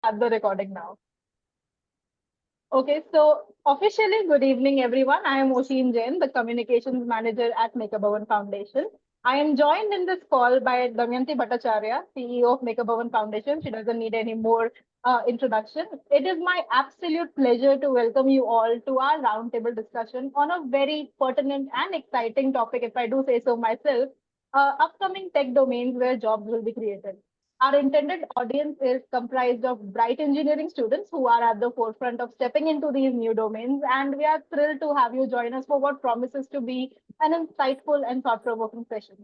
Start the recording now. Okay, so officially, good evening, everyone. I am Oshin Jain, the Communications Manager at Makabhavan Foundation. I am joined in this call by Damayanti Bhattacharya, CEO of Makabhavan Foundation. She doesn't need any more introduction. It is my absolute pleasure to welcome you all to our roundtable discussion on a very pertinent and exciting topic, if I do say so myself, upcoming tech domains where jobs will be created. Our intended audience is comprised of bright engineering students who are at the forefront of stepping into these new domains. And we are thrilled to have you join us for what promises to be an insightful and thought-provoking session.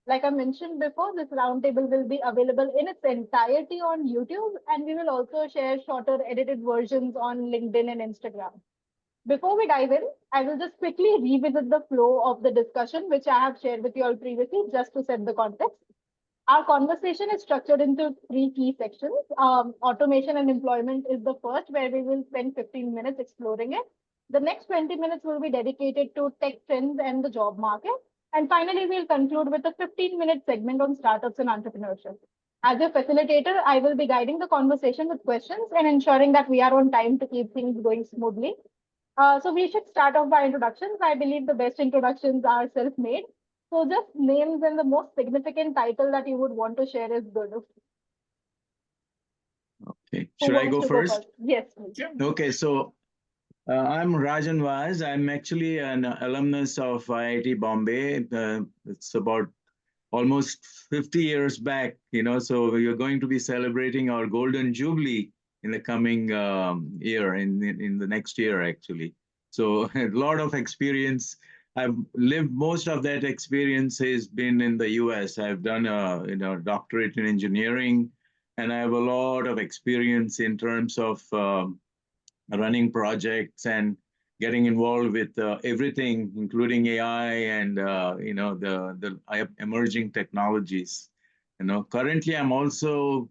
Like I mentioned before, this roundtable will be available in its entirety on YouTube, and we will also share shorter edited versions on LinkedIn and Instagram. Before we dive in, I will just quickly revisit the flow of the discussion, which I have shared with you all previously, just to set the context. Our conversation is structured into three key sections. Automation and employment is the first, where we will spend 15 minutes exploring it. The next 20 minutes will be dedicated to tech trends and the job market. And finally, we'll conclude with a 15-minute segment on startups and entrepreneurship. As a facilitator, I will be guiding the conversation with questions and ensuring that we are on time to keep things going smoothly. So we should start off by introductions. I believe the best introductions are self-made. So just names and the most significant title that you would want to share is good. Okay, Who should I wants go to first? Yes, please. Okay, so I'm Rajan. I'm actually an alumnus of IIT Bombay. It's about almost 50 years back, so we are going to be celebrating our golden jubilee in the coming year, in the next year, actually. So a lot of experience. I've lived, most of that experience has been in the US. I've done a doctorate in engineering, and I have a lot of experience in terms of running projects and getting involved with everything, including AI and the emerging technologies. Currently I'm also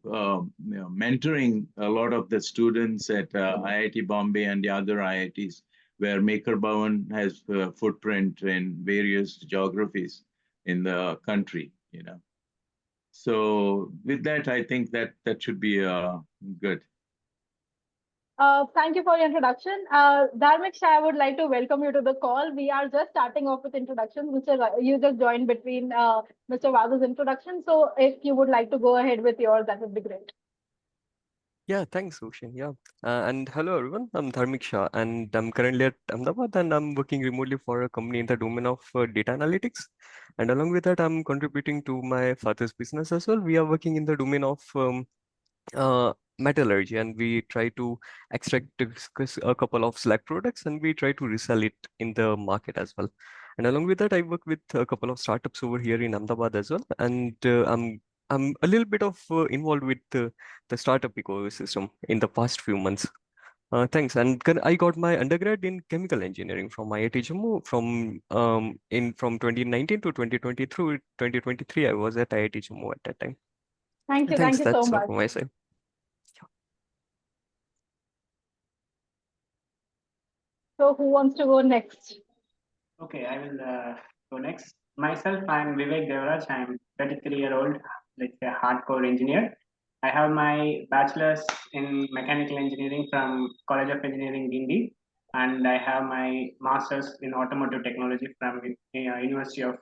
mentoring a lot of the students at IIT Bombay and the other IITs, where Maker Bhavan has a footprint in various geographies in the country. So with that, I think that should be good. Thank you for your introduction. Dharmik, Shah, I would like to welcome you to the call. We are just starting off with introductions. You just joined between Mr. Vadu's introduction. So if you would like to go ahead with yours, that would be great. Yeah, thanks, Oshin. Yeah. And hello, everyone. I'm Dharmik Shah, and I'm currently at Ahmedabad, and I'm working remotely for a company in the domain of data analytics. And along with that, I'm contributing to my father's business as well. We are working in the domain of metallurgy, and we try to extract a couple of Slack products, and we try to resell it in the market as well. And along with that, I work with a couple of startups over here in Ahmedabad as well, and I'm a little bit of involved with the startup ecosystem in the past few months. Thanks. And I got my undergrad in chemical engineering from IIT Jammu from 2019 to 2023. 2023, I was at IIT Jammu at that time. Thank you. Thanks. Thank you so That's much. from my side. So who wants to go next? Okay, I will go next. Myself, I'm Vivek Devaraj. I'm 33-year-old, like a hardcore engineer. I have my bachelor's in mechanical engineering from College of Engineering, Guindy, and I have my master's in automotive technology from University of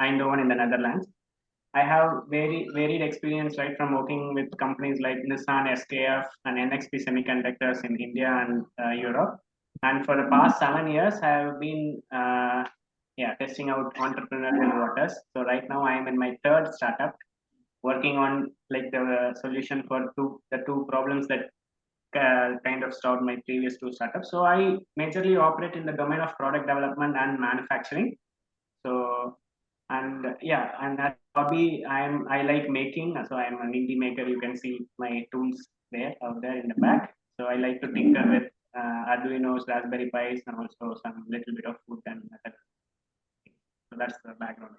Eindhoven in the Netherlands. I have very varied experience, right, from working with companies like Nissan, SKF, and NXP Semiconductors in India and Europe. And for the past 7 years, I have been testing out entrepreneurial waters. So right now, I am in my third startup, working on like the solution for the two problems that kind of stopped my previous two startups. So I majorly operate in the domain of product development and manufacturing. So and as hobby, I like making. So I'm an indie maker. You can see my tools out there in the back. So I like to tinker with Arduinos, Raspberry Pis, and also some little bit of food and method. So that's the background.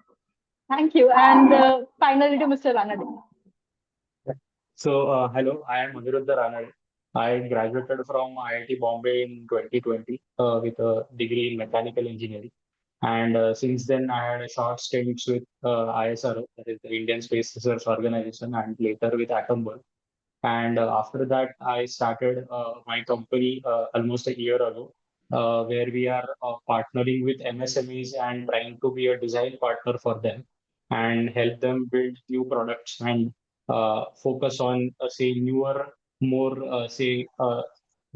Thank you. And finally to Mr. Ranade. So, hello, I am Aniruddha Ranade. I graduated from IIT Bombay in 2020 with a degree in mechanical engineering. And since then, I had a short stints with ISRO, that is the Indian Space Research Organization, and later with Atombird. And after that, I started my company almost a year ago, where we are partnering with MSMEs and trying to be a design partner for them and help them build new products and focus on, say, newer, more,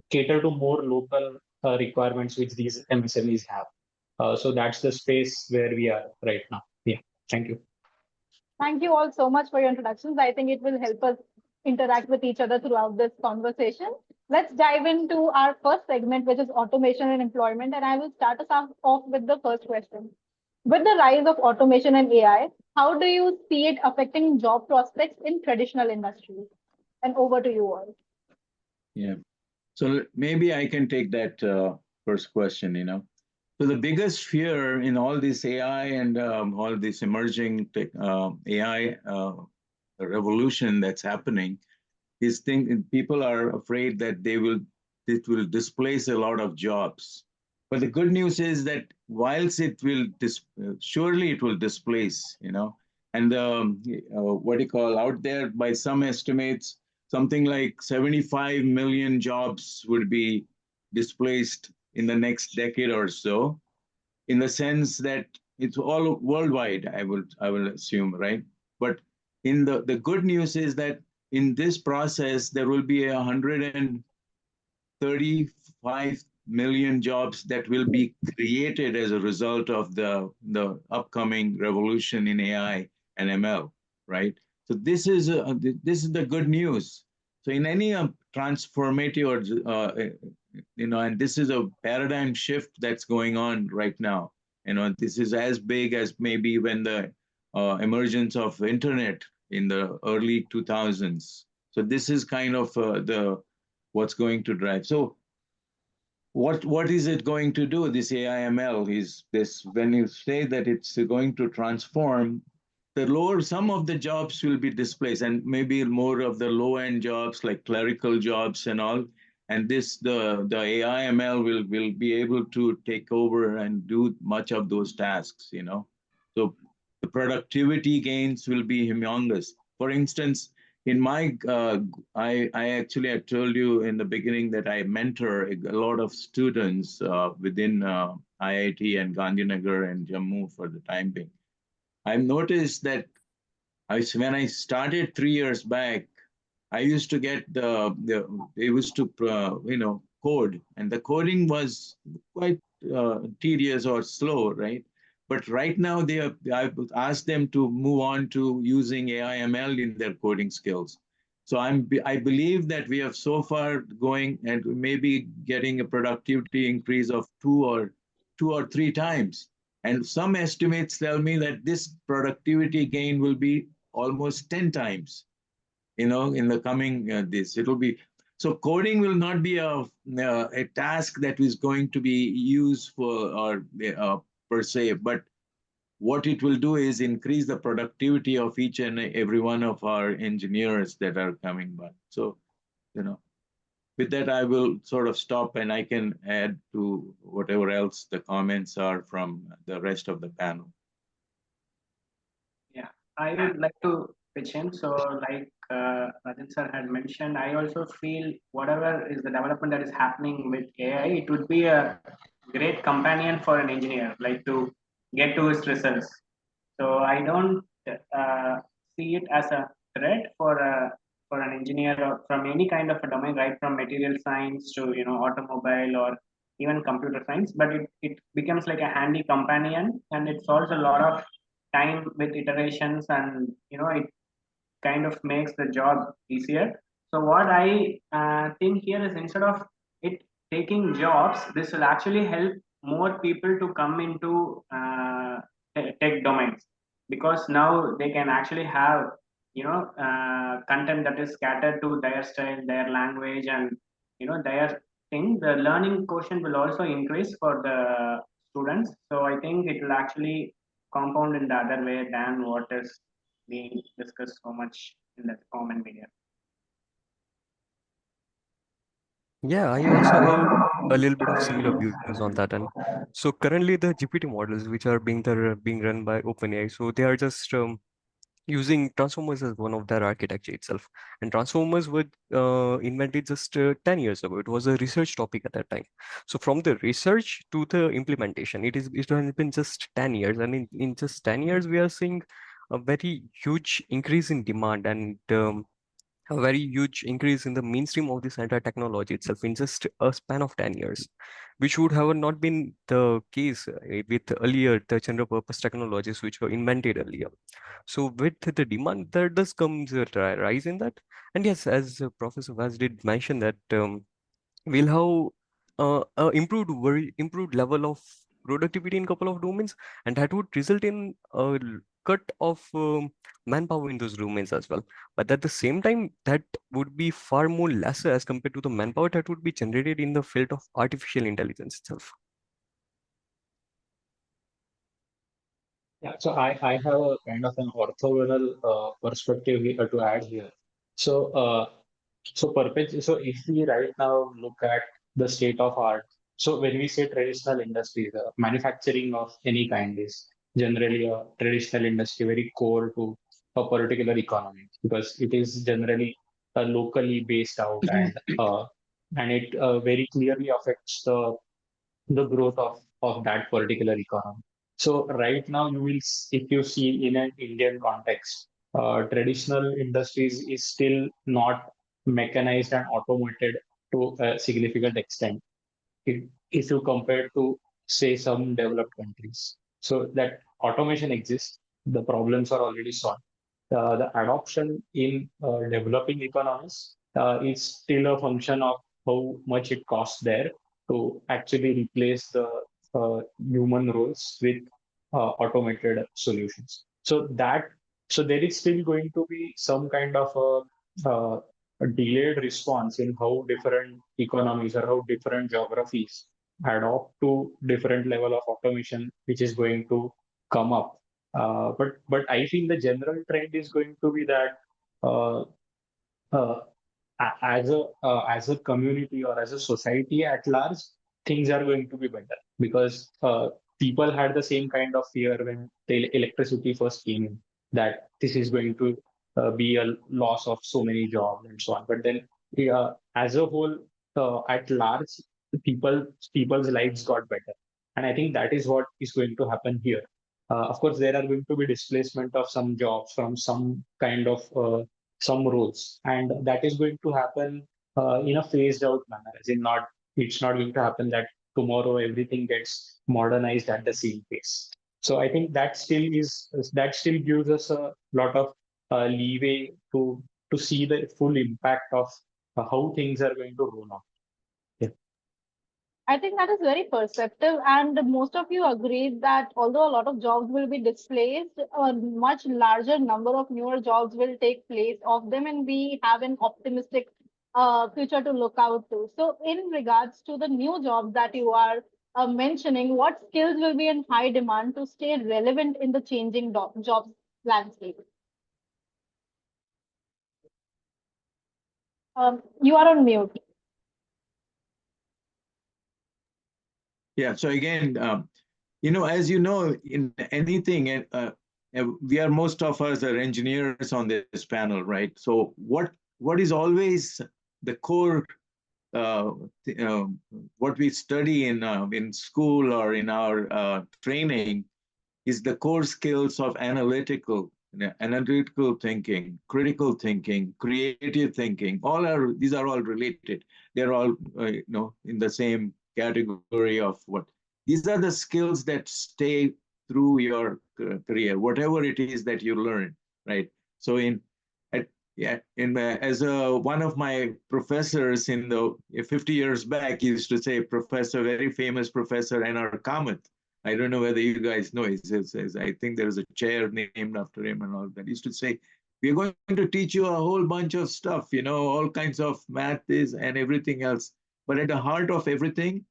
cater to more local requirements which these MSMEs have. So that's the space where we are right now. Yeah, thank you. Thank you all so much for your introductions. I think it will help us interact with each other throughout this conversation. Let's dive into our first segment, which is automation and employment. And I will start us off with the first question. With the rise of automation and AI, how do you see it affecting job prospects in traditional industries? And over to you all. Yeah. So maybe I can take that first question, So the biggest fear in all this AI and all this emerging AI revolution that's happening is people are afraid that it will displace a lot of jobs. But the good news is that whilst it will surely it will displace, and what do you call out there by some estimates, something like 75 million jobs would be displaced in the next decade or so, in the sense that it's all worldwide, I will assume, right? But in the good news is that in this process, there will be 135 million jobs that will be created as a result of the upcoming revolution in AI and ML, right? So this is the good news. So in any transformative or and this is a paradigm shift that's going on right now. This is as big as maybe when the emergence of internet in the early 2000s. So this is kind of what's going to drive. So what is it going to do? This AIML is this, when you say that it's going to transform, some of the jobs will be displaced, and maybe more of the low end jobs like clerical jobs and all. And the AIML will be able to take over and do much of those tasks, So the productivity gains will be humongous. For instance, in my, I actually, I told you in the beginning that I mentor a lot of students within IIT and Gandhinagar and Jammu for the time being. I've noticed that when I started 3 years back, I used to get they used to code, and the coding was quite tedious or slow, right? But right now I've asked them to move on to using AIML in their coding skills. So I believe that we have so far going and maybe getting a productivity increase of two or three times. And some estimates tell me that this productivity gain will be almost 10 times, in the coming it'll be. So coding will not be a task that is going to be useful or per se, but what it will do is increase the productivity of each and every one of our engineers that are coming by. So, with that, I will sort of stop, and I can add to whatever else the comments are from the rest of the panel. Yeah, I would like to pitch in. So, like Rajan sir had mentioned, I also feel whatever is the development that is happening with AI, it would be a great companion for an engineer, like to get to his results. So I don't see it as a threat for an engineer or from any kind of a domain, right from material science to automobile or even computer science. But it becomes like a handy companion, and it solves a lot of time with iterations, and it kind of makes the job easier. So what I think here is, instead of it taking jobs, this will actually help more people to come into tech domains, because now they can actually have content that is scattered to their style, their language, and their thing. The learning quotient will also increase for the students. So I think it will actually compound in the other way than what is being discussed so much in the common media. Yeah, I also have a little bit of similar views on that. And so currently the GPT models, which are being run by OpenAI, so they are just using transformers as one of their architecture itself. And transformers were invented just 10 years ago. It was a research topic at that time. So from the research to the implementation, it has been just 10 years. And in just 10 years, we are seeing a very huge increase in demand and a very huge increase in the mainstream of this entire technology itself in just a span of 10 years, which would have not been the case with earlier the general purpose technologies which were invented earlier. So with the demand, there does comes a rise in that. And yes, as Professor Vaz did mention that we'll have very improved level of productivity in couple of domains, and that would result in a cut of manpower in those domains as well. But at the same time, that would be far more lesser as compared to the manpower that would be generated in the field of artificial intelligence itself. Yeah, so I have a kind of an orthogonal perspective here to add here. So, so if we right now look at the state of art, so when we say traditional industries, manufacturing of any kind is generally a traditional industry, very core to a particular economy because it is generally locally based out and it very clearly affects the growth of that particular economy. So right now, if you see in an Indian context, traditional industries is still not mechanized and automated to a significant extent if you compare to, say, some developed countries. So that automation exists, the problems are already solved. The adoption in developing economies is still a function of how much it costs there to actually replace the human roles with automated solutions. So there is still going to be some kind of a delayed response in how different economies or how different geographies adopt to different level of automation, which is going to come up. But I feel the general trend is going to be that uh, uh, as a community or as a society at large, things are going to be better because people had the same kind of fear when the electricity first came in that this is going to be a loss of so many jobs and so on. But then, as a whole, at large, people people's lives got better, and I think that is what is going to happen here. Of course, there are going to be displacement of some jobs from some kind of some roles, and that is going to happen in a phased out manner. As in, not it's not going to happen that tomorrow everything gets modernized at the same pace. So I think that still gives us a lot of leeway to see the full impact of how things are going to roll out. Yeah. I think that is very perceptive, and most of you agreed that although a lot of jobs will be displaced, a much larger number of newer jobs will take place of them, and we have an optimistic future to look out to. So, in regards to the new jobs that you are mentioning, what skills will be in high demand to stay relevant in the changing jobs landscape? You are on mute. Yeah. So again, as you know, in anything, we are most of us are engineers on this panel, right? So what is always the core, uh, what we study in school or in our training is the core skills of analytical thinking, critical thinking, creative thinking. These are all related. They're all in the same category of what. These are the skills that stay through your career, whatever it is that you learn, right? So yeah, as one of my professors in the 50 years back used to say, very famous professor N.R. Kamath. I don't know whether you guys know. He says, I think there is a chair named after him and all that. He used to say, we're going to teach you a whole bunch of stuff, all kinds of math is and everything else. But at the heart of everything,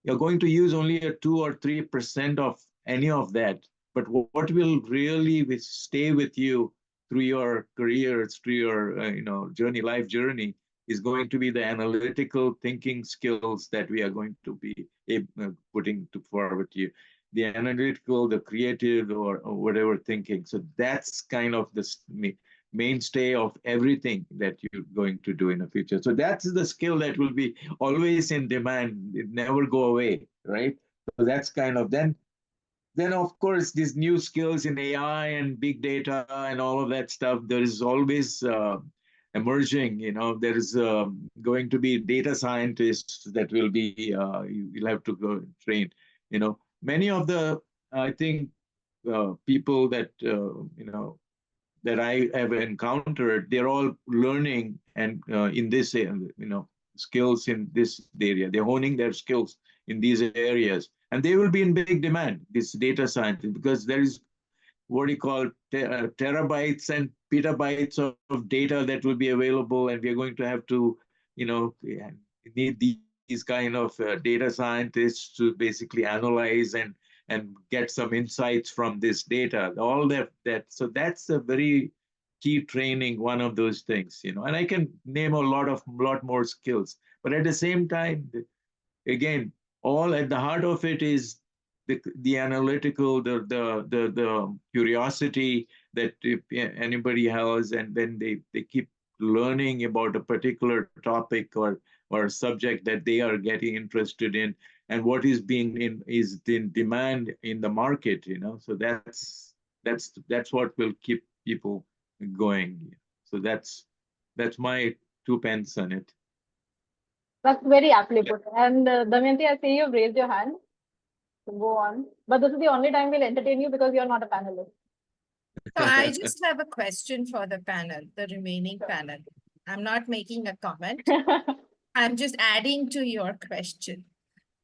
you're going to use only a 2 or 3% of any of that. But what will really stay with you through your careers, through your life journey, is going to be the analytical thinking skills that we are going to be putting forward to you. the analytical, the creative, or whatever thinking. So that's kind of the mainstay of everything that you're going to do in the future. So that's the skill that will be always in demand. It never go away, right? So that's kind of then of course these new skills in AI and big data and all of that stuff. There is always emerging. There is going to be data scientists that will be you'll have to go train. Many of the I think people that that I have encountered, they're all learning and in this, skills in this area. They're honing their skills in these areas, and they will be in big demand. This data scientist, because there is what do you call terabytes and petabytes of data that will be available, and we're going to have to, need these kind of data scientists to basically analyze and get some insights from this data. All that. So that's a very key training. One of those things, and I can name a lot more skills. But at the same time, again, all at the heart of it is the analytical, the curiosity that if anybody has, and then they keep learning about a particular topic or subject that they are getting interested in, and what is in demand in the market. So that's what will keep people going. So that's my 2 pence on it. That's very aptly Yeah. put. And Damayanti, I see you've raised your hand. So go on. But this is the only time we'll entertain you because you're not a panelist. So I just have a question for the panel, the remaining panel. I'm not making a comment. I'm just adding to your question.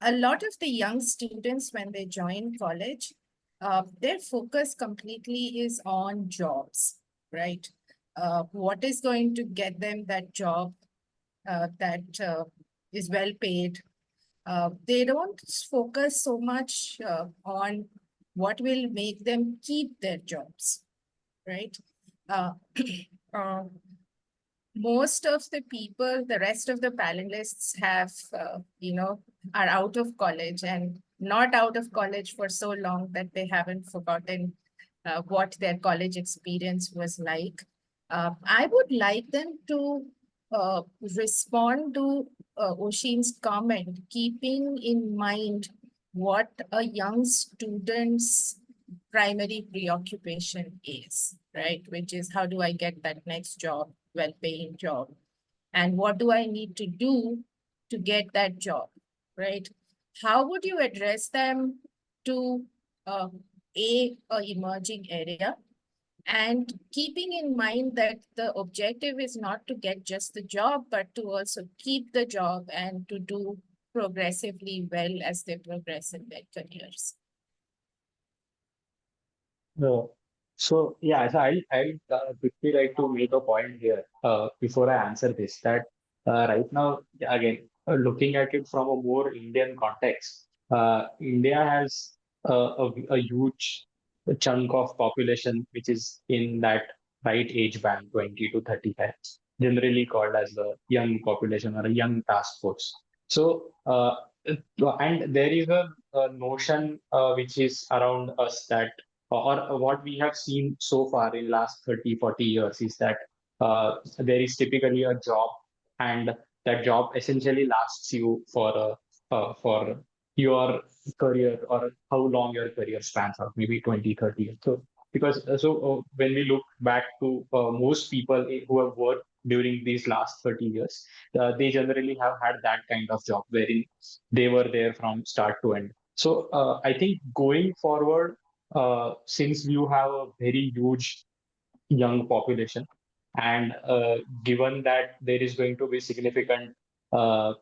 A lot of the young students, when they join college, their focus completely is on jobs, right? What is going to get them that job that is well paid? They don't focus so much on what will make them keep their jobs, right? Uh, uh, most of the people, the rest of the panelists have, are out of college and not out of college for so long that they haven't forgotten what their college experience was like. I would like them to respond to Oshin's comment, keeping in mind what a young student's primary preoccupation is, right? Which is, how do I get that next job, well-paying job? And what do I need to do to get that job, right? How would you address them to a emerging area? And keeping in mind that the objective is not to get just the job, but to also keep the job and to do progressively well as they progress in their careers. No. So yeah, so I'll quickly like to make a point here before I answer this, that right now, again, looking at it from a more Indian context, India has a huge chunk of population which is in that right age band, 20 to 35, generally called as the young population or a young task force. So and there is a notion which is around us, that or what we have seen so far in last 30, 40 years is that there is typically a job, and that job essentially lasts you for your career, or how long your career spans out, maybe 20, 30 years. So because when we look back to most people who have worked during these last 30 years, they generally have had that kind of job wherein they were there from start to end. So I think going forward, since you have a very huge young population, and given that there is going to be significant uh,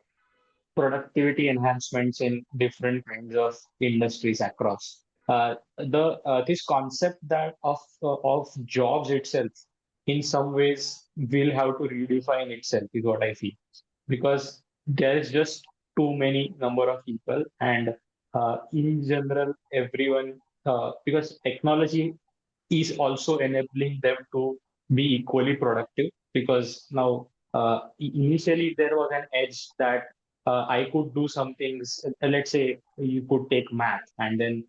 productivity enhancements in different kinds of industries across, the this concept that of jobs itself in some ways will have to redefine itself, is what I feel, because there is just too many number of people, and in general everyone, because technology is also enabling them to be equally productive, because now initially there was an edge that I could do some things. Let's say you could take math, and then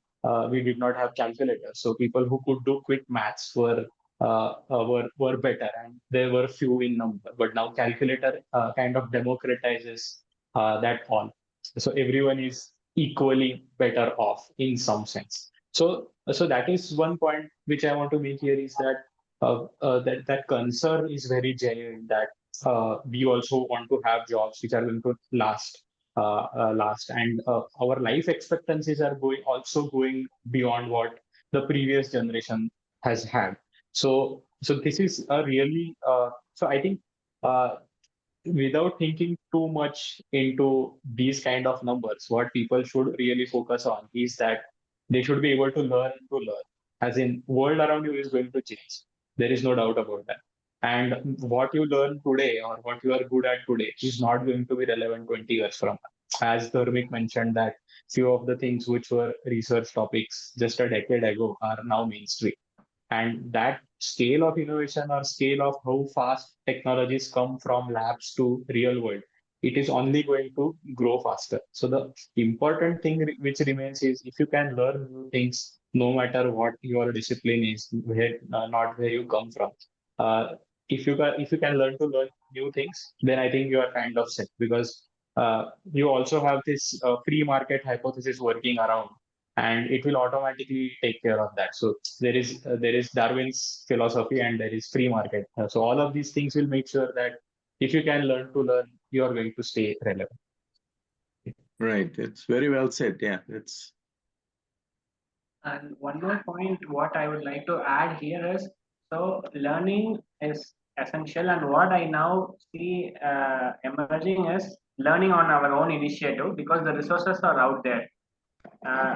we did not have calculators. So people who could do quick maths were better, and there were few in number. But now calculator kind of democratizes that all. So everyone is equally better off in some sense. So that is one point which I want to make here is that that concern is very genuine. That we also want to have jobs which are going to last, and our life expectancies are going beyond what the previous generation has had. So this is a really so I think uh, without thinking too much into these kind of numbers, what people should really focus on is that they should be able to learn. As in, world around you is going to change. There is no doubt about that. And what you learn today or what you are good at today is not going to be relevant 20 years from now. As Dharmik mentioned, that few of the things which were research topics just a decade ago are now mainstream, and that scale of innovation or scale of how fast technologies come from labs to real world, it is only going to grow faster. So the important thing which remains is if you can learn new things no matter what your discipline is, where not where you come from. uh, if you can learn to learn new things, then I think you are kind of set, because you also have this free market hypothesis working around, and it will automatically take care of that. So there is Darwin's philosophy and there is free market. So all of these things will make sure that if you can learn to learn, you are going to stay relevant. Right. It's very well said. Yeah. It's And one more point, what I would like to add here is, so learning is essential, and what I now see emerging is learning on our own initiative, because the resources are out there.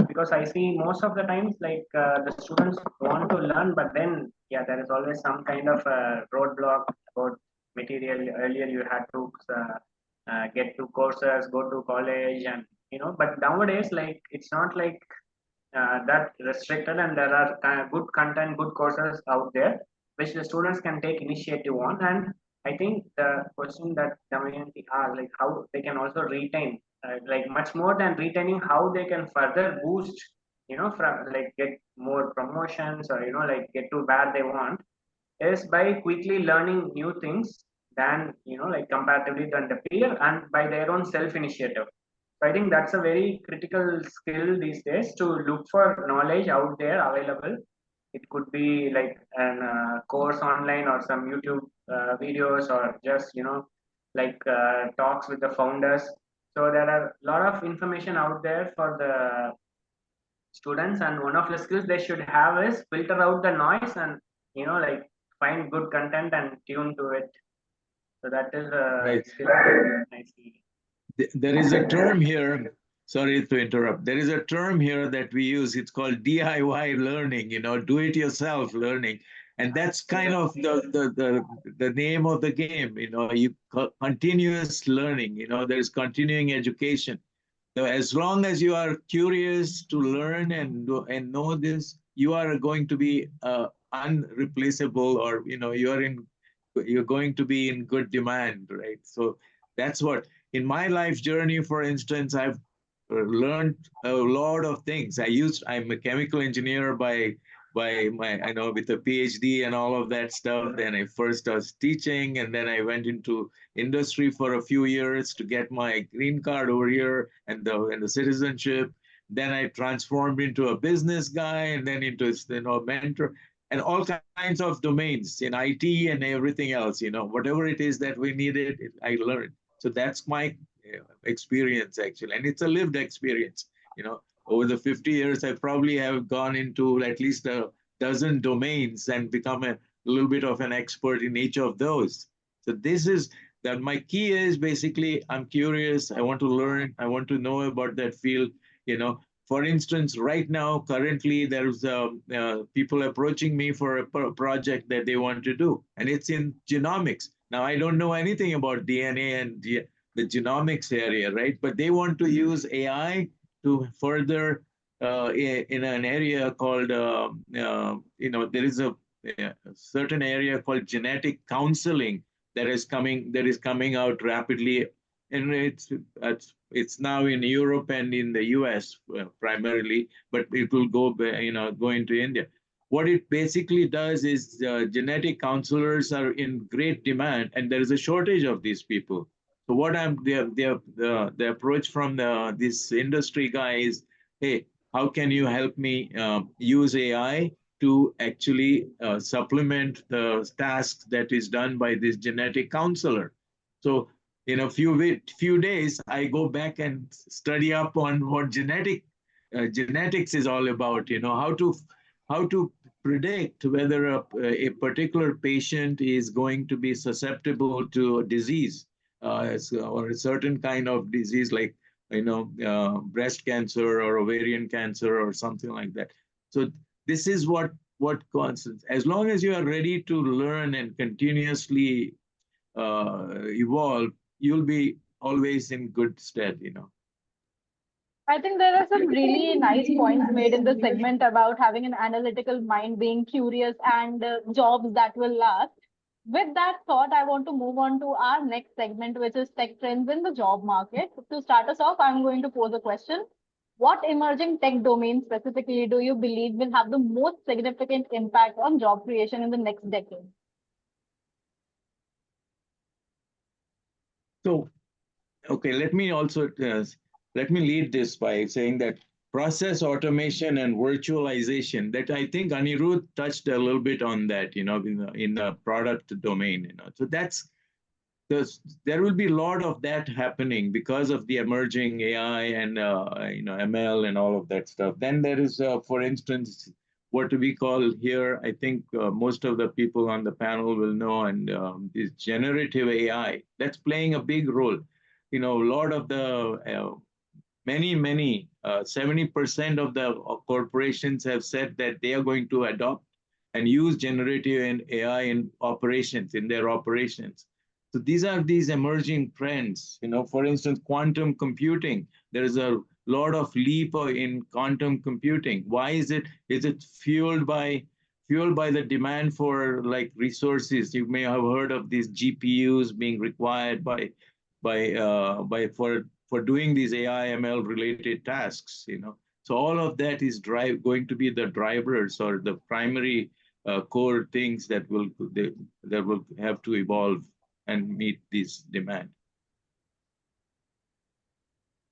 Because I see most of the times, like the students want to learn, but then yeah, there is always some kind of roadblock about material. Earlier, you had to get to courses, go to college, and But nowadays, like it's not like that restricted, and there are kind of good content, good courses out there which the students can take initiative on. And I think the question that community asks, like how they can also retain, like much more than retaining, how they can further boost, from like get more promotions, or like get to where they want, is by quickly learning new things than like comparatively than the peer, and by their own self initiative. So I think that's a very critical skill these days, to look for knowledge out there available. It could be like an course online, or some YouTube videos, or just like talks with the founders. So there are a lot of information out there for the students, and one of the skills they should have is filter out the noise, and like find good content and tune to it. So that is a right. skill I see. There is a term here. Sorry to interrupt. There is a term here that we use. It's called DIY learning, do it yourself learning. And that's kind of the name of the game, continuous learning, there's continuing education. So as long as you are curious to learn and know this, you are going to be unreplaceable, or you're going to be in good demand, right? So that's what in my life journey, for instance, I've learned a lot of things. I'm a chemical engineer by my, I know, with a PhD and all of that stuff. Then I first was teaching, and then I went into industry for a few years to get my green card over here and the citizenship. Then I transformed into a business guy, and then into mentor, and all kinds of domains in IT and everything else. Whatever it is that we needed, I learned. So that's my experience actually, and it's a lived experience. Over the 50 years, I probably have gone into at least a dozen domains and become a little bit of an expert in each of those. So this is that my key is basically I'm curious, I want to learn, I want to know about that field. For instance, right now, currently, there's people approaching me for a project that they want to do, and it's in genomics. Now, I don't know anything about DNA and the genomics area, right? But they want to use AI to further in an area called, there is a certain area called genetic counseling that is coming out rapidly and it's now in Europe and in the US primarily, but it will go into India. What it basically does is genetic counselors are in great demand, and there is a shortage of these people. So what the approach from this industry guy is, hey, how can you help me use AI to actually supplement the tasks that is done by this genetic counselor? So in a few days, I go back and study up on what genetics is all about. How to predict whether a particular patient is going to be susceptible to a disease, or a certain kind of disease like breast cancer or ovarian cancer or something like that. So this is what constants. As long as you are ready to learn and continuously evolve, you'll be always in good stead. I think there are some really nice points made in the segment about having an analytical mind, being curious, and jobs that will last. With that thought, I want to move on to our next segment, which is tech trends in the job market. To start us off, I'm going to pose a question. What emerging tech domains specifically do you believe will have the most significant impact on job creation in the next decade? So, okay, let me lead this by saying that process automation and virtualization, that I think Aniruddha touched a little bit on that, in the product domain. So there will be a lot of that happening because of the emerging AI and ML and all of that stuff. Then there is, for instance, what we call here, I think most of the people on the panel will know, and is generative AI. That's playing a big role. A lot of the many 70% of the corporations have said that they are going to adopt and use generative and AI in their operations. So these are these emerging trends. For instance, quantum computing. There is a lot of leap in quantum computing. Why is it? Is it fueled by the demand for like resources? You may have heard of these GPUs being required for doing these AI ML related tasks. So all of that is going to be the drivers or the primary core things that will have to evolve and meet this demand.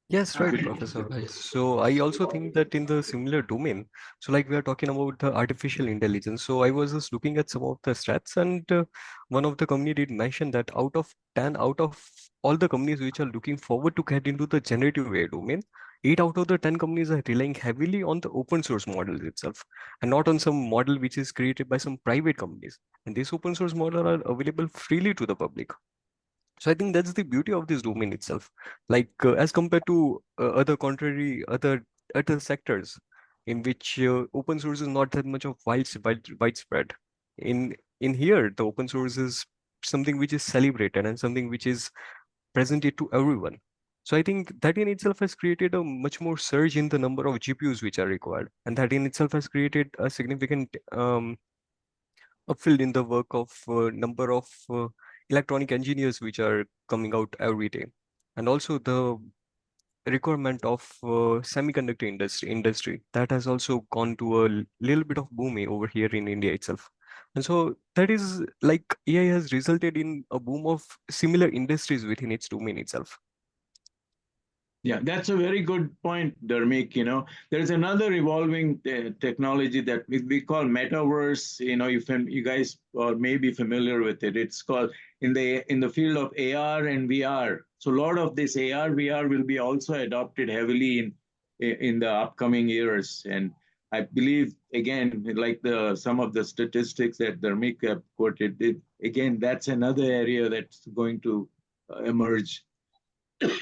Yes, right, Professor Rice. So I also think that in the similar domain, so like we are talking about the artificial intelligence. So I was just looking at some of the stats, and one of the company did mention that out of all the companies which are looking forward to get into the generative AI domain, 8 out of the 10 companies are relying heavily on the open source model itself, and not on some model which is created by some private companies. And these open source model are available freely to the public. So I think that's the beauty of this domain itself. Like as compared to other sectors in which open source is not that much of widespread. In here, the open source is something which is celebrated and something which is presented to everyone. So I think that in itself has created a much more surge in the number of GPUs which are required, and that in itself has created a significant upfilled in the work of number of electronic engineers which are coming out every day, and also the requirement of semiconductor industry that has also gone to a little bit of booming over here in India itself. And so that is like AI has resulted in a boom of similar industries within its domain itself. Yeah, that's a very good point, Dharmik. There's another evolving technology that we call metaverse. You guys may be familiar with it. It's called in the field of AR and VR. So a lot of this AR, VR will be also adopted heavily in the upcoming years. And I believe, again, like some of the statistics that Dharmik quoted, again, that's another area that's going to emerge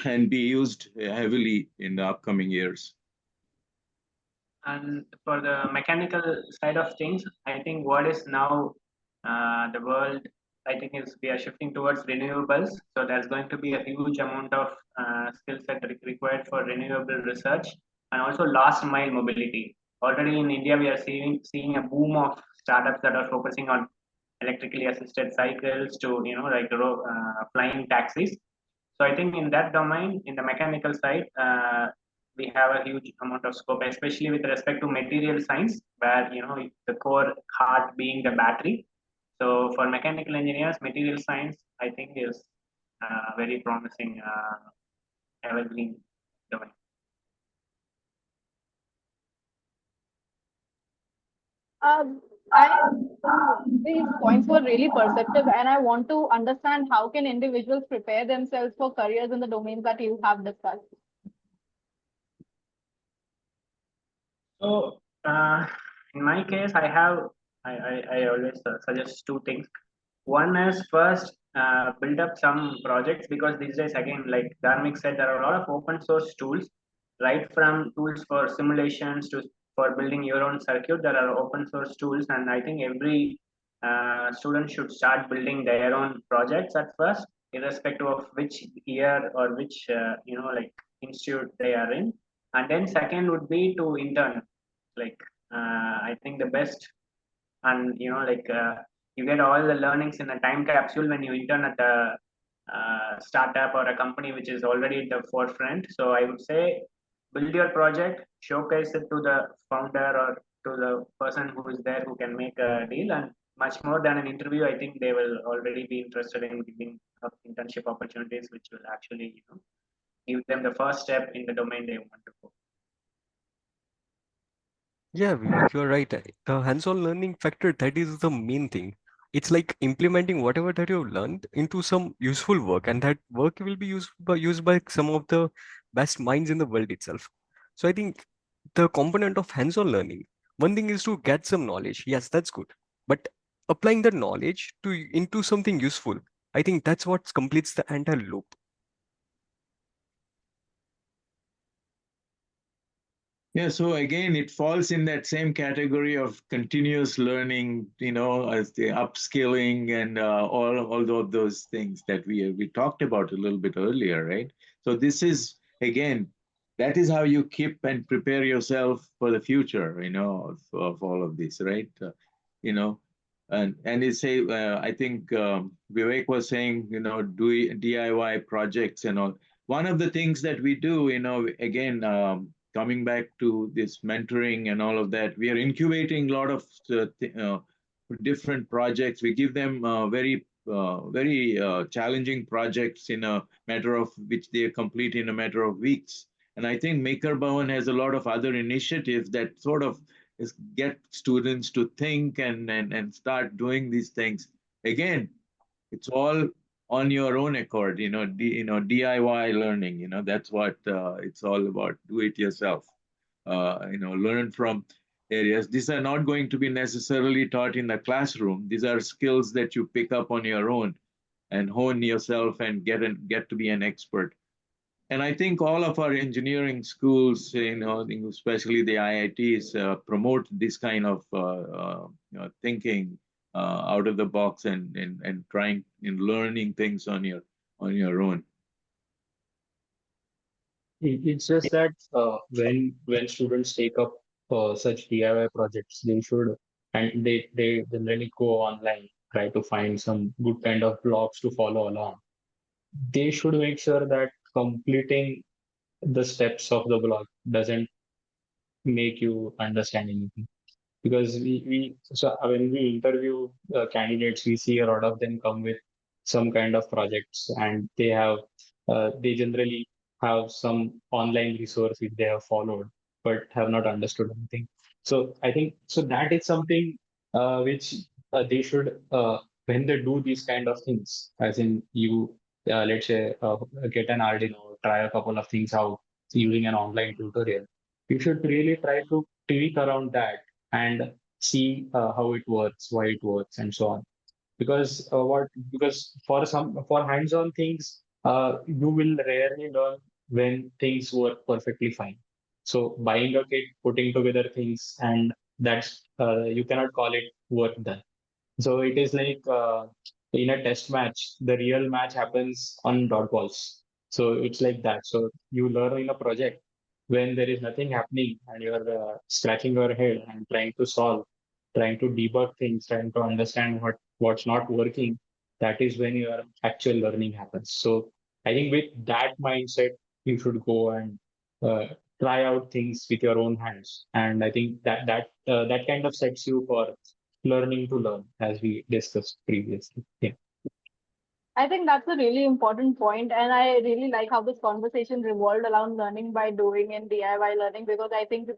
and be used heavily in the upcoming years. And for the mechanical side of things, I think what is now the world, I think is we are shifting towards renewables. So there's going to be a huge amount of skill set required for renewable research and also last mile mobility. Already in India, we are seeing a boom of startups that are focusing on electrically assisted cycles to like flying taxis. So I think in that domain, in the mechanical side, we have a huge amount of scope, especially with respect to material science, where the core heart being the battery. So for mechanical engineers, material science, I think, is very promising evergreen domain. Um, these points were really perceptive, and I want to understand how can individuals prepare themselves for careers in the domains that you have discussed. So in my case, I always suggest two things. One is first build up some projects, because these days, again, like Dharmik said, there are a lot of open source tools, right from tools for simulations to for building your own circuit. There are open source tools, and I think every student should start building their own projects at first, irrespective of which year or which like institute they are in. And then second would be to intern. Like I think the best, and like you get all the learnings in a time capsule when you intern at a startup or a company which is already at the forefront. So I would say build your project, showcase it to the founder or to the person who is there who can make a deal, and much more than an interview, I think they will already be interested in giving up internship opportunities, which will actually give them the first step in the domain they want to go. Yeah, Vivek, you're right. The hands-on learning factor, that is the main thing. It's like implementing whatever that you've learned into some useful work, and that work will be used by some of the best minds in the world itself. So I think the component of hands-on learning, one thing is to get some knowledge. Yes, that's good. But applying that knowledge into something useful, I think that's what completes the entire loop. Yeah, so again, it falls in that same category of continuous learning, as the upskilling and all of those things that we talked about a little bit earlier, right? So this is again, that is how you keep and prepare yourself for the future, of all of this, right? You know, and it say, I think Vivek was saying, do DIY projects and all. One of the things that we do, again. Coming back to this mentoring and all of that, we are incubating a lot of different projects. We give them very challenging projects in a matter of which they complete in a matter of weeks. And I think Maker Bhavan has a lot of other initiatives that sort of get students to think and start doing these things. Again, it's all on your own accord, DIY learning, that's what it's all about. Do it yourself. Learn from areas. These are not going to be necessarily taught in the classroom. These are skills that you pick up on your own and hone yourself and get to be an expert. And I think all of our engineering schools, especially the IITs, promote this kind of thinking out of the box and trying and learning things on your own. It's just that when students take up such DIY projects, they should, and they generally go online, try to find some good kind of blogs to follow along. They should make sure that completing the steps of the blog doesn't make you understand anything. Because when we interview candidates, we see a lot of them come with some kind of projects, and they generally have some online resource which they have followed but have not understood anything. So I think so that is something which they should, when they do these kind of things, as in you let's say get an Arduino, try a couple of things out using an online tutorial. You should really try to tweak around that and see how it works, why it works, and so on. Because for hands-on things, you will rarely learn when things work perfectly fine. So buying a kit, putting together things, and that's you cannot call it work done. So it is like in a test match, the real match happens on dot balls. So it's like that. So you learn in a project when there is nothing happening and you're scratching your head and trying to solve, trying to debug things, trying to understand what's not working. That is when your actual learning happens. So I think with that mindset, you should go and uh, try out things with your own hands. And I think that kind of sets you for learning to learn, as we discussed previously. Yeah. I think that's a really important point, and I really like how this conversation revolved around learning by doing and DIY learning, because I think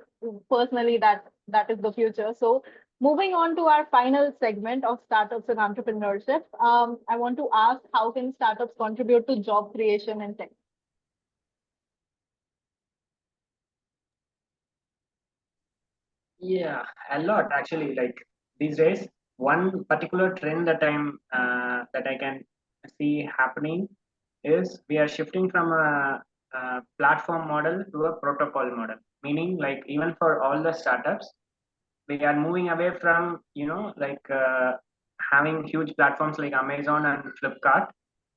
personally that is the future. So moving on to our final segment of startups and entrepreneurship, I want to ask, how can startups contribute to job creation in tech? Yeah, a lot actually. Like these days, one particular trend that I can see happening is we are shifting from a platform model to a protocol model. Meaning, like even for all the startups, we are moving away from having huge platforms like Amazon and Flipkart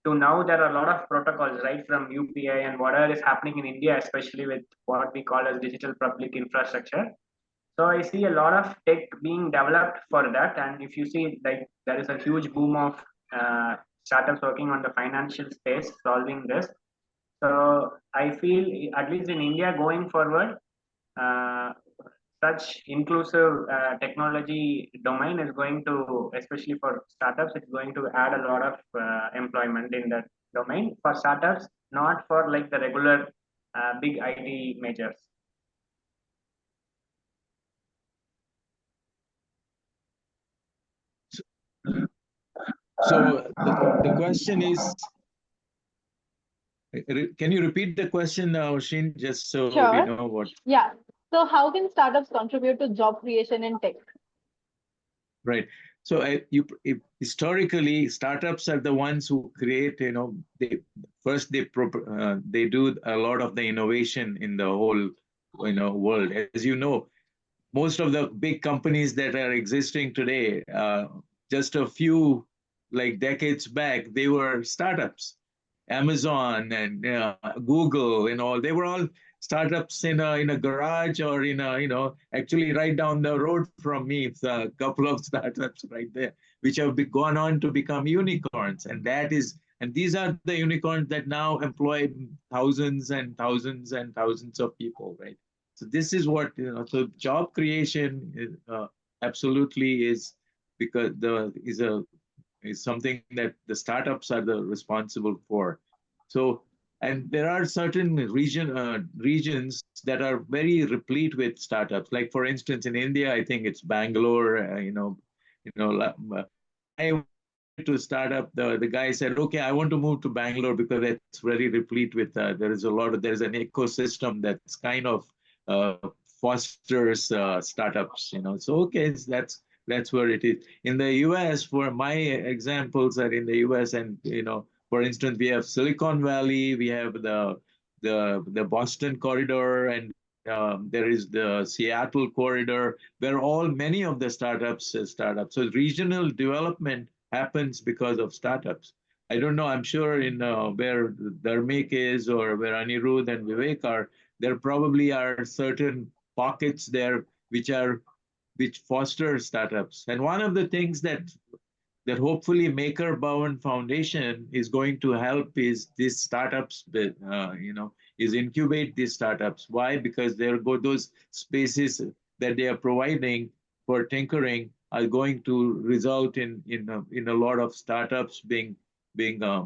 to now there are a lot of protocols, right, from UPI and whatever is happening in India, especially with what we call as digital public infrastructure. So I see a lot of tech being developed for that, and if you see, like there is a huge boom of startups working on the financial space solving this. So I feel, at least in India going forward, uh, such inclusive technology domain is going to, especially for startups, it's going to add a lot of employment in that domain for startups, not for like the regular big IT majors. So the question is, can you repeat the question, Oshin, just so we Sure. know what? Yeah. So how can startups contribute to job creation in tech? Right. So historically, startups are the ones who create. They first they do a lot of the innovation in the whole world. As you know, most of the big companies that are existing today, just a few like decades back, they were startups. Amazon and Google and all, they were all startups in a garage or actually right down the road from me. It's a couple of startups right there, which have gone on to become unicorns, and these are the unicorns that now employ thousands and thousands and thousands of people, right? So this is what so job creation absolutely is, because the is something that the startups are the responsible for. So, and there are certain regions that are very replete with startups. Like for instance, in India, I think it's Bangalore. When I wanted to start up, the guy said, "Okay, I want to move to Bangalore because it's very replete with there's an ecosystem that's kind of uh, fosters startups. So okay, that's where it is. In the US, for my examples are in the US, and for instance, we have Silicon Valley, we have the Boston corridor, and there is the Seattle corridor, where many of the startups. So regional development happens because of startups. I don't know. I'm sure in where Dharmik is or where Aniruddha and Vivek are, there probably are certain pockets there which foster startups. And one of the things that hopefully Maker Bhavan Foundation is going to help is these startups, is incubate these startups. Why? Because those spaces that they are providing for tinkering are going to result in a lot of startups being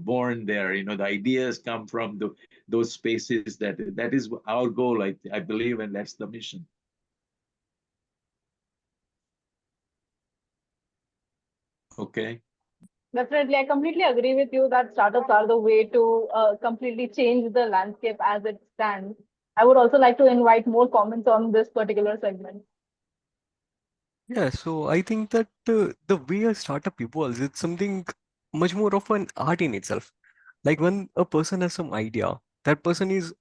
born there. The ideas come from those spaces. That is our goal, I believe, and that's the mission. Okay. Definitely, I completely agree with you that startups are the way to completely change the landscape as it stands. I would also like to invite more comments on this particular segment. Yeah, so I think that the way a startup evolves, it's something much more of an art in itself. Like when a person has some idea, that person is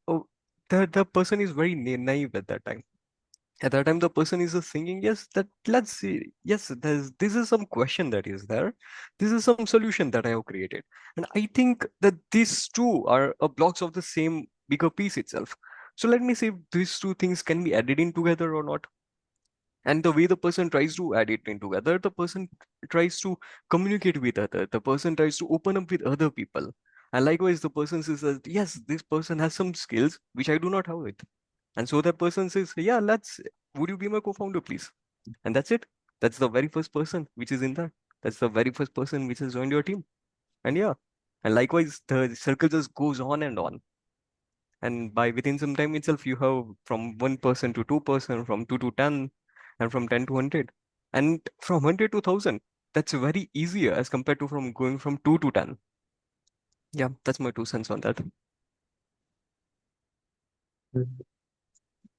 the person is very naive at that time. At that time, the person is just thinking, yes, that let's see, yes, this is some question that is there. This is some solution that I have created. And I think that these two are blocks of the same bigger piece itself. So let me see if these two things can be added in together or not. And the way the person tries to add it in together, the person tries to communicate with other, the person tries to open up with other people. And likewise, the person says that, yes, this person has some skills which I do not have it. And so that person says, yeah, would you be my co-founder, please? And that's it. That's the very first person which is in that. That's the very first person which has joined your team. And yeah, and likewise, the circle just goes on and on. And by within some time itself, you have from 1% to 2%, from 2 to 10, and from 10 to 100. And from 100 to 1000, that's very easier as compared to from going from 2 to 10. Yeah, that's my 2 cents on that.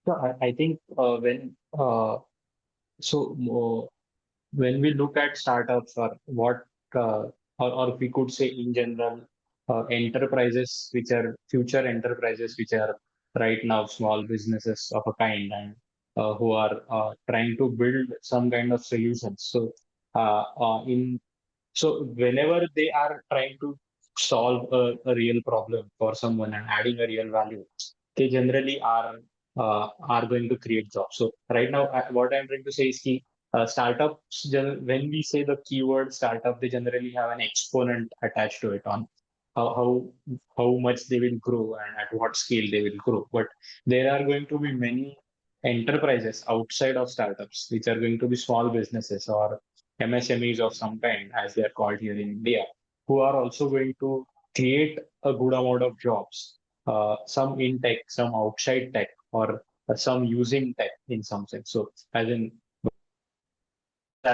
So I think so when we look at startups or what or we could say in general enterprises which are future enterprises which are right now small businesses of a kind and who are trying to build some kind of solutions. So in so whenever they are trying to solve a real problem for someone and adding a real value, they generally are going to create jobs. So right now, what I'm trying to say is key. Startups, when we say the keyword startup, they generally have an exponent attached to it on how, how how much they will grow and at what scale they will grow. But there are going to be many enterprises outside of startups, which are going to be small businesses or MSMEs of some kind, as they are called here in India, who are also going to create a good amount of jobs, some in tech, some outside tech, or some using tech in some sense. So, as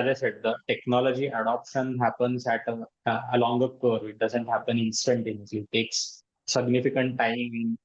I said, the technology adoption happens at a longer curve. It doesn't happen instantaneously. It takes significant time in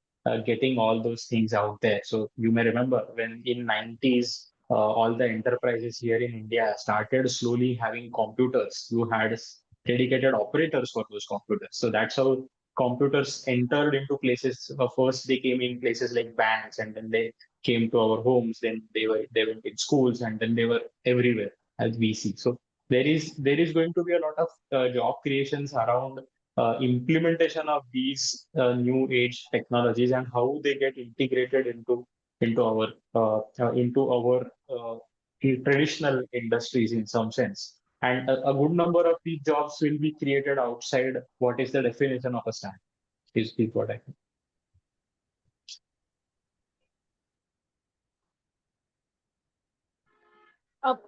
getting all those things out there. So you may remember when in 90s, all the enterprises here in India started slowly having computers. You had dedicated operators for those computers. So that's how computers entered into places. First, they came in places like banks, and then they came to our homes. Then they went in schools, and then they were everywhere as we see. So there is going to be a lot of job creations around implementation of these new age technologies and how they get integrated into our traditional industries in some sense. And a good number of these jobs will be created outside what is the definition of a startup. Is what I think.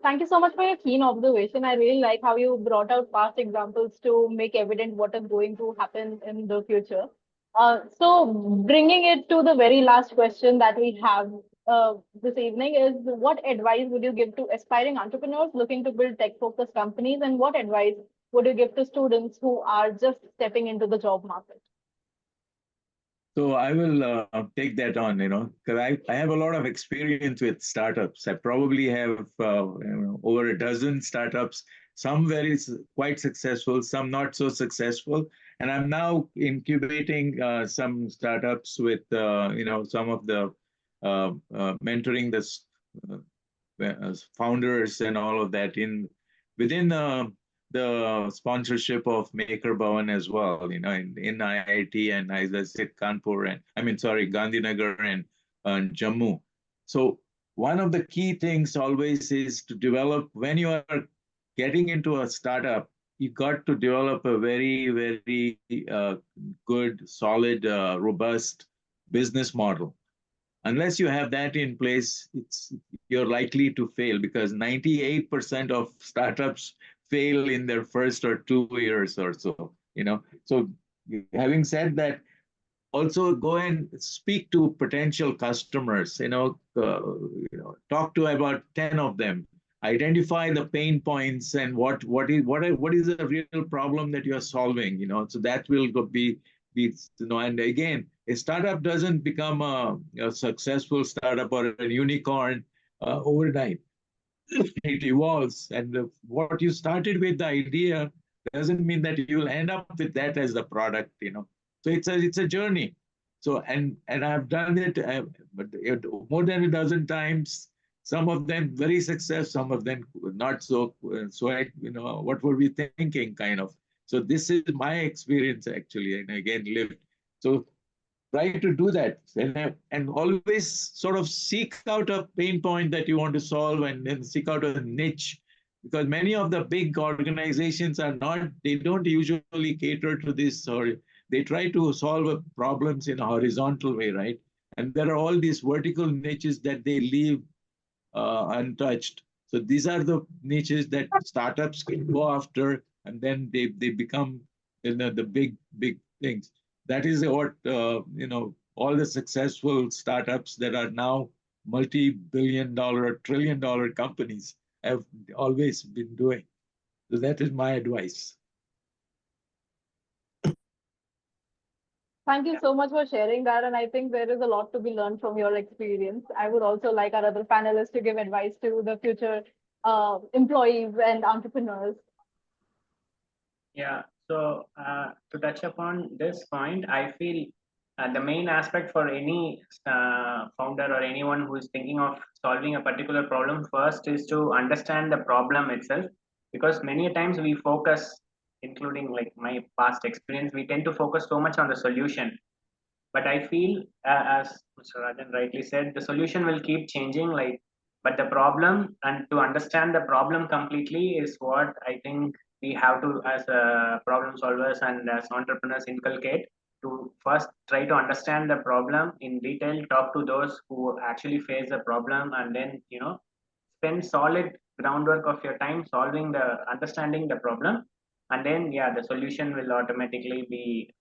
Thank you so much for your keen observation. I really like how you brought out past examples to make evident what is going to happen in the future. So, bringing it to the very last question that we have this evening is what advice would you give to aspiring entrepreneurs looking to build tech focused companies, and what advice would you give to students who are just stepping into the job market? So I will take that on, because I have a lot of experience with startups. I probably have over a dozen startups, some quite successful, some not so successful. And I'm now incubating some startups with, some of the mentoring founders and all of that within the sponsorship of Maker Bhavan as well, in IIT and as I said, Kanpur Gandhinagar and Jammu. So one of the key things always is to develop, when you are getting into a startup, you got to develop a very, very good, solid, robust business model. Unless you have that in place, you're likely to fail because 98% of startups fail in their first or 2 years or so. So having said that, also go and speak to potential customers. Talk to about 10 of them. Identify the pain points and what is the real problem that you're solving. So that will and again, a startup doesn't become a successful startup or a unicorn overnight. It evolves, and what you started with, the idea, doesn't mean that you will end up with that as the product. So it's a journey. So and I've done it, more than a dozen times. Some of them very successful, some of them not so. What were we thinking, kind of. So this is my experience actually, and again lived. So try to do that, and always sort of seek out a pain point that you want to solve, and then seek out a niche, because many of the big organizations they don't usually cater to this, or they try to solve problems in a horizontal way, right? And there are all these vertical niches that they leave untouched. So these are the niches that startups can go after, and then they become, the big things. That is what all the successful startups that are now multi-billion-dollar, trillion-dollar companies have always been doing. So that is my advice. Thank you so much for sharing that. And I think there is a lot to be learned from your experience. I would also like our other panelists to give advice to the future employees and entrepreneurs. Yeah, so to touch upon this point, I feel the main aspect for any founder or anyone who is thinking of solving a particular problem first is to understand the problem itself. Because many times we focus, including like my past experience, we tend to focus so much on the solution. But I feel, as Mr. Rajan rightly said, the solution will keep changing. Like, but the problem, and to understand the problem completely is what I think we have to, as problem solvers and as entrepreneurs, inculcate to first try to understand the problem in detail, talk to those who actually face the problem, and then spend solid groundwork of your time solving the understanding the problem, and then yeah, the solution will automatically be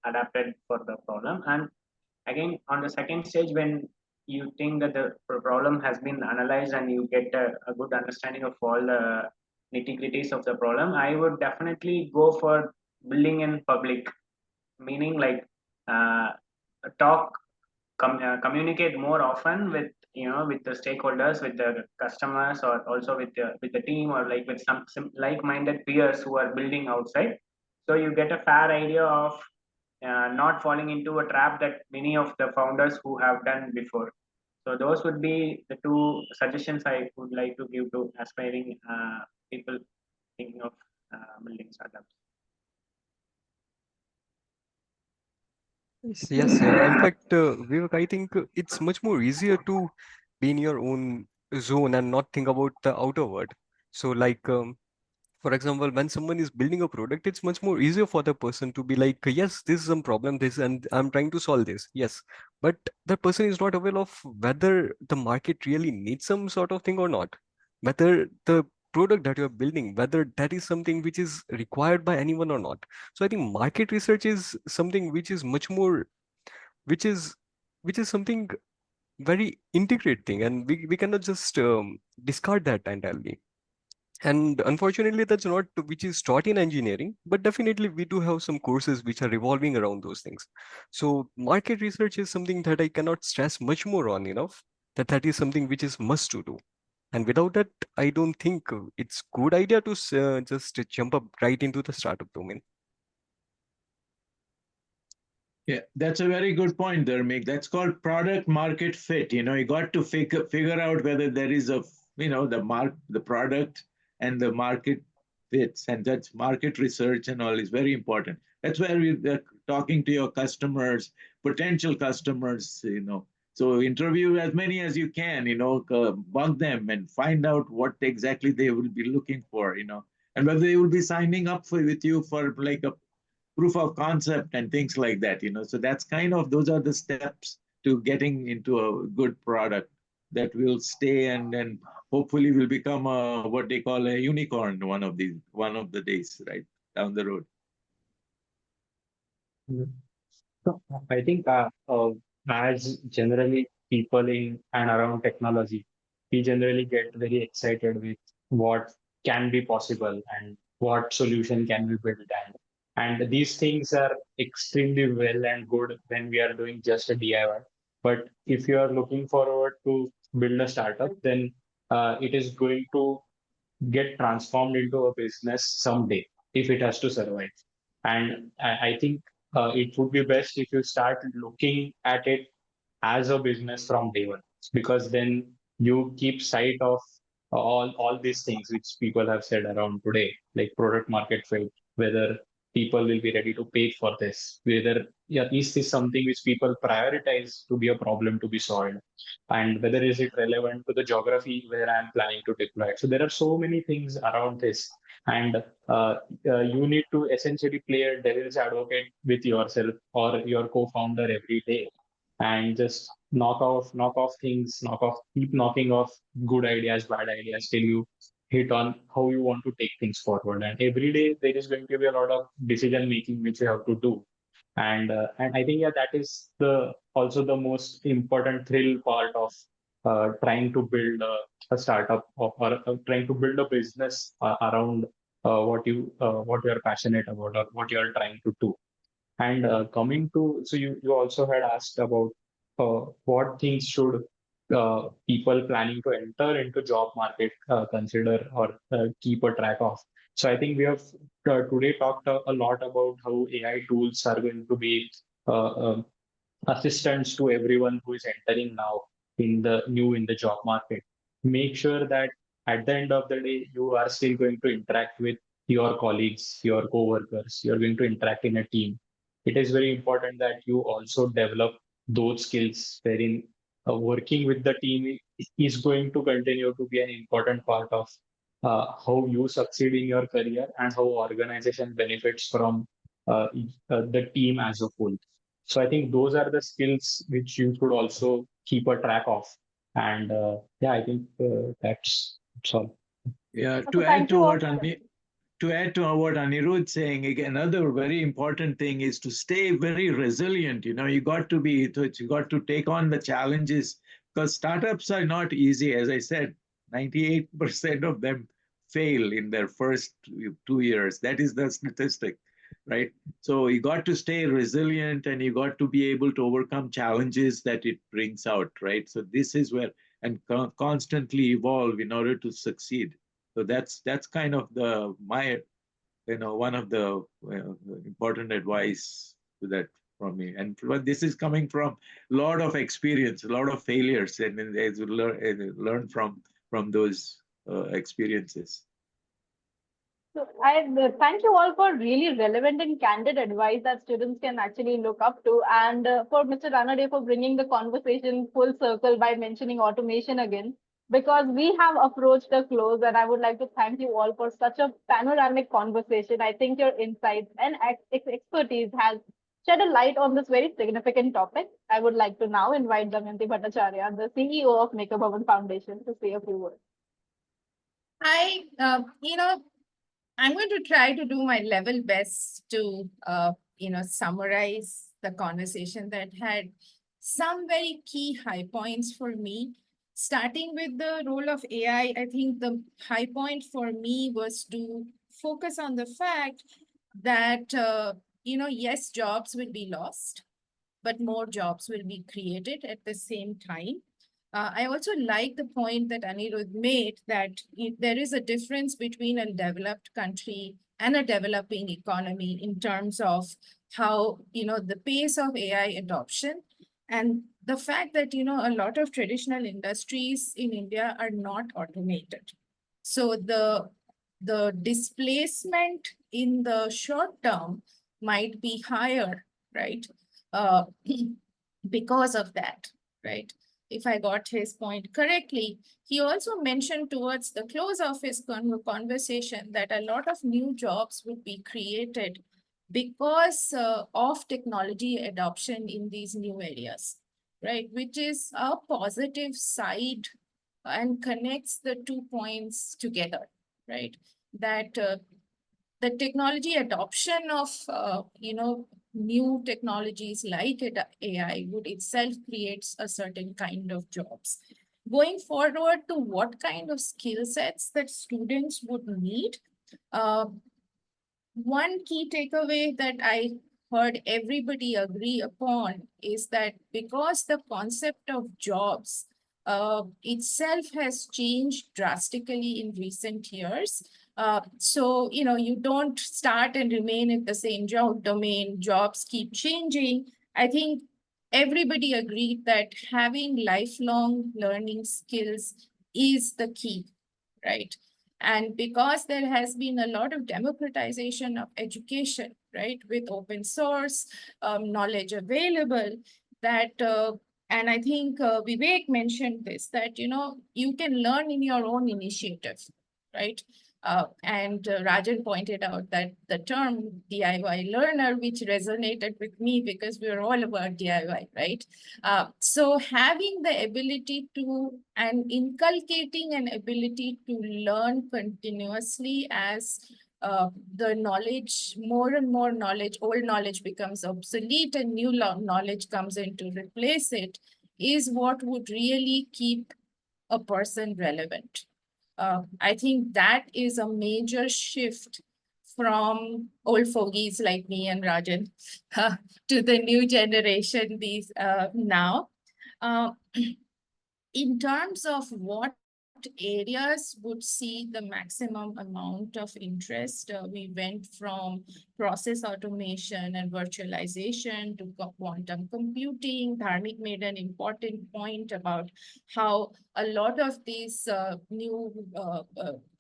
adapted for the problem. And again, on the second stage, when you think that the problem has been analyzed and you get a good understanding of all the nitty gritties of the problem, I would definitely go for building in public, meaning like uh, talk, communicate more often with with the stakeholders, with the customers, or also with the team, or like with some like-minded peers who are building outside. So you get a fair idea of not falling into a trap that many of the founders who have done before. So those would be the two suggestions I would like to give to aspiring people thinking of building startups. Yes. In fact, Vivek, I think it's much more easier to be in your own zone and not think about the outer world. So, like, for example, when someone is building a product, it's much more easier for the person to be like, yes, this is some problem, this, and I'm trying to solve this. Yes. But the person is not aware of whether the market really needs some sort of thing or not. Whether the product that you're building, whether that is something which is required by anyone or not. So I think market research is something which is much more, which is which is something very integrate thing, and we cannot just discard that entirely. And unfortunately, that's not which is taught in engineering, but definitely we do have some courses which are revolving around those things. So market research is something that I cannot stress much more on enough, that that is something which is must to do. And without that, I don't think it's good idea to just jump up right into the startup domain. Yeah, that's a very good point, Dharmik. That's called product market fit. You got to figure out whether there is the product and the market fits, and that's market research and all is very important. That's where we're talking to your customers, potential customers. So interview as many as you can, bug them and find out what exactly they will be looking for, and whether they will be signing up with you for like a proof of concept and things like that. So that's those are the steps to getting into a good product that will stay and then hopefully will become what they call a unicorn one of the days, right, down the road. Mhm. So I think as generally people in and around technology, we generally get very excited with what can be possible and what solution can be built. And these things are extremely well and good when we are doing just a DIY. But if you are looking forward to build a startup, then it is going to get transformed into a business someday if it has to survive. And I think it would be best if you start looking at it as a business from day one, because then you keep sight of all these things which people have said around today, like product market fit, whether people will be ready to pay for this, whether yeah, is this something which people prioritize to be a problem to be solved, and whether is it relevant to the geography where I'm planning to deploy it. So there are so many things around this And you need to essentially play a devil's advocate with yourself or your co-founder every day, and just knock off things, keep knocking off good ideas, bad ideas, till you hit on how you want to take things forward. And every day there is going to be a lot of decision making which you have to do. And I think, yeah, that is the also the most important thrill part of trying to build a startup, or trying to build a business around what you are passionate about or what you are trying to do. And coming to, so you also had asked about what things should people planning to enter into job market consider or keep a track of. So I think we have today talked a lot about how AI tools are going to be uh, um, assistance to everyone who is entering now in the job market. Make sure that at the end of the day, you are still going to interact with your colleagues, your co-workers, you're going to interact in a team. It is very important that you also develop those skills wherein working with the team is going to continue to be an important part of how you succeed in your career and how organization benefits from the team as a whole. So I think those are the skills which you should also keep a track of. And yeah, I think that's all. Yeah, So thank you all. to add to what Anirudh saying, again, another very important thing is to stay very resilient. You know, you got to take on the challenges, because startups are not easy. As I said, 98% of them fail in their first 2 years. That is the statistic, right? So you got to stay resilient, and you got to be able to overcome challenges that it brings out, right? So this is where, and constantly evolve in order to succeed. So that's kind of the my one of the important advice to that from me. And this is coming from a lot of experience, a lot of failures, and then as you learn from those experiences. So I thank you all for really relevant and candid advice that students can actually look up to, and for Mr. Ranade for bringing the conversation full circle by mentioning automation again, because we have approached a close, and I would like to thank you all for such a panoramic conversation. I think your insights and expertise has shed a light on this very significant topic. I would like to now invite Damayanti Bhattacharya, the CEO of Maker Bhavan Foundation, to say a few words. I, I'm going to try to do my level best to, summarize the conversation that had some very key high points for me. Starting with the role of AI, I think the high point for me was to focus on the fact that, yes, jobs will be lost, but more jobs will be created at the same time. I also like the point that Aniruddha made that there is a difference between a developed country and a developing economy in terms of how, the pace of AI adoption, and the fact that, a lot of traditional industries in India are not automated. So the displacement in the short term might be higher, right? Uh, because of that, right? If I got his point correctly. He also mentioned towards the close of his conversation that a lot of new jobs would be created because of technology adoption in these new areas, right? Which is a positive side and connects the 2 points together, right? That the technology adoption of, new technologies like AI would itself creates a certain kind of jobs. Going forward to what kind of skill sets that students would need, uh, one key takeaway that I heard everybody agree upon is that because the concept of jobs itself has changed drastically in recent years. So, you don't start and remain in the same job domain, jobs keep changing. I think everybody agreed that having lifelong learning skills is the key, right? And because there has been a lot of democratization of education, right, with open source knowledge available, that and I think Vivek mentioned this, that you can learn in your own initiative, right? And Rajan pointed out that the term DIY learner, which resonated with me because we are all about DIY, right? So having the ability to and inculcating an ability to learn continuously as the knowledge, more and more knowledge, old knowledge becomes obsolete and new knowledge comes in to replace it, is what would really keep a person relevant. I think that is a major shift from old fogies like me and Rajan to the new generation these now. In terms of what areas would see the maximum amount of interest, we went from process automation and virtualization to quantum computing. Dharmik made an important point about how a lot of these new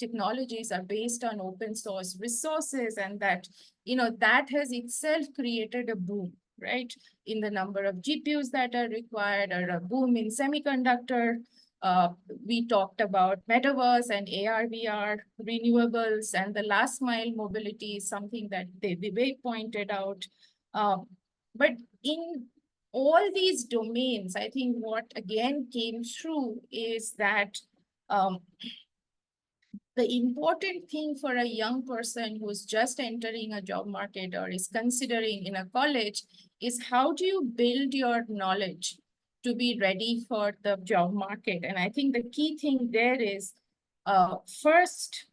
technologies are based on open source resources, and that, that has itself created a boom, right, in the number of GPUs that are required, or a boom in semiconductor. We talked about metaverse and AR, VR, renewables, and the last mile mobility is something that Vivek pointed out. But in all these domains, I think what again came through is that the important thing for a young person who's just entering a job market or is considering in a college is, how do you build your knowledge to be ready for the job market? And I think the key thing there is, first,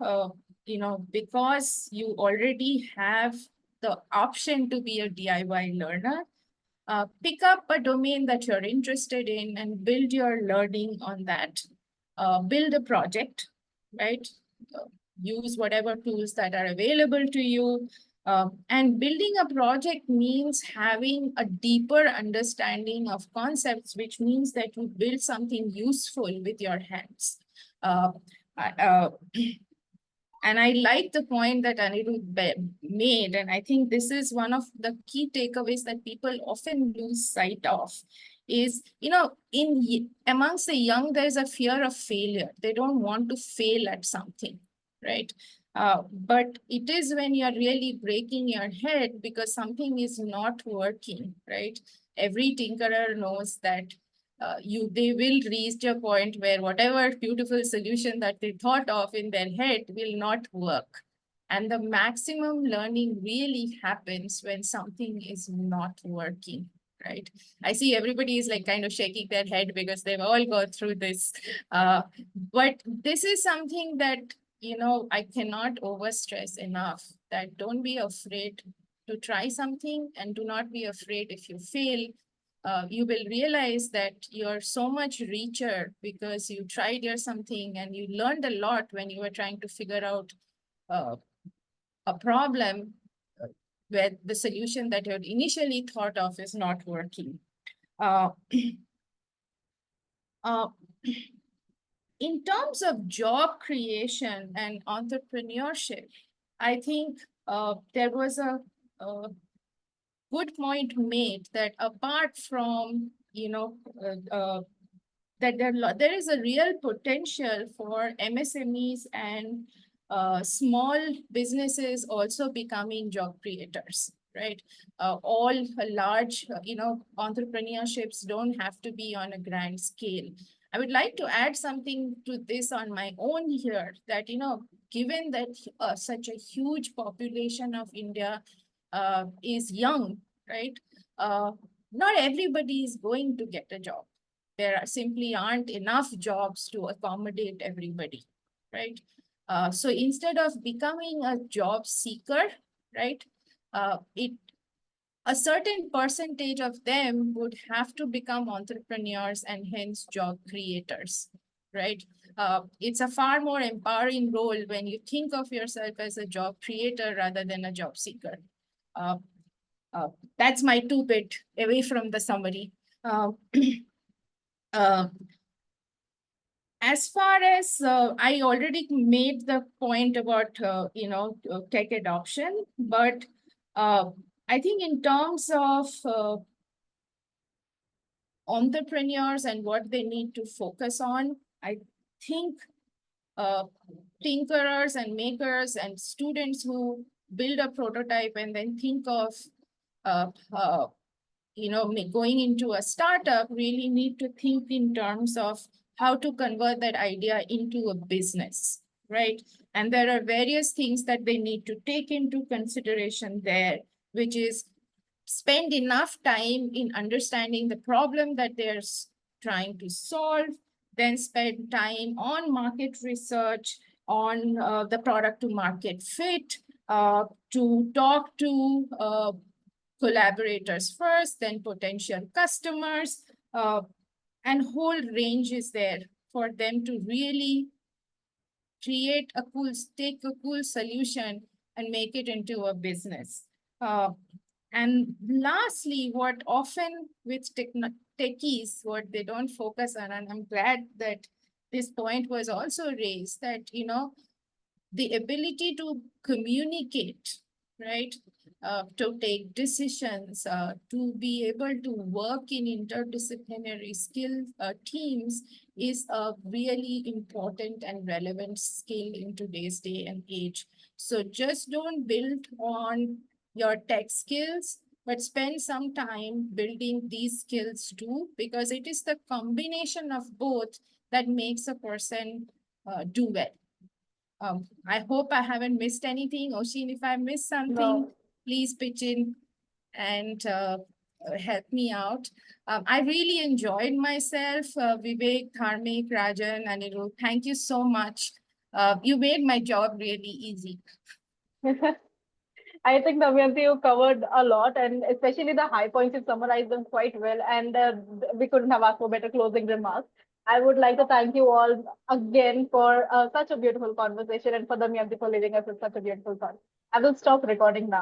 because you already have the option to be a DIY learner, pick up a domain that you're interested in and build your learning on that. Build a project, right? Use whatever tools that are available to you. And building a project means having a deeper understanding of concepts, which means that you build something useful with your hands. And I like the point that Aniruddha made, and I think this is one of the key takeaways that people often lose sight of, is, amongst the young, there's a fear of failure. They don't want to fail at something, right? But it is when you're really breaking your head because something is not working, right? Every tinkerer knows that they will reach a point where whatever beautiful solution that they thought of in their head will not work. And the maximum learning really happens when something is not working, right? I see everybody is like kind of shaking their head because they've all gone through this. But this is something that, I cannot overstress enough, that don't be afraid to try something, and do not be afraid if you fail. You will realize that you're so much richer because you tried your something and you learned a lot when you were trying to figure out a problem where the solution that you had initially thought of is not working. In terms of job creation and entrepreneurship, I think there was a good point made that apart from, that there is a real potential for MSMEs and small businesses also becoming job creators, right? All large, entrepreneurships don't have to be on a grand scale. I would like to add something to this on my own here, that, given that such a huge population of India is young, right? Not everybody is going to get a job. There simply aren't enough jobs to accommodate everybody, right? So instead of becoming a job seeker, right, a certain percentage of them would have to become entrepreneurs and hence job creators, right? It's a far more empowering role when you think of yourself as a job creator rather than a job seeker. That's my 2-bit away from the summary. As far as I already made the point about tech adoption, but I think in terms of entrepreneurs and what they need to focus on, I think tinkerers and makers and students who build a prototype and then think of uh, uh, going into a startup really need to think in terms of how to convert that idea into a business, right? And there are various things that they need to take into consideration there, which is spend enough time in understanding the problem that they're trying to solve, then spend time on market research, on the product to market fit, to talk to collaborators first, then potential customers, and whole range is there for them to really take a cool solution and make it into a business. And lastly, what often with techies, what they don't focus on, and I'm glad that this point was also raised, that, the ability to communicate, right? To take decisions, to be able to work in interdisciplinary skill teams is a really important and relevant skill in today's day and age. So just don't build on your tech skills, but spend some time building these skills too, because it is the combination of both that makes a person do well. I hope I haven't missed anything. Oshin, if I missed something, No. please pitch in and help me out. I really enjoyed myself. Vivek, Dharmik, Rajan, Aniruddha, thank you so much. You made my job really easy. I think, Damayanti, you covered a lot, and especially the high points, you summarized them quite well, and we couldn't have asked for better closing remarks. I would like to thank you all again for such a beautiful conversation, and for Damayanti for leaving us with such a beautiful thought. I will stop recording now.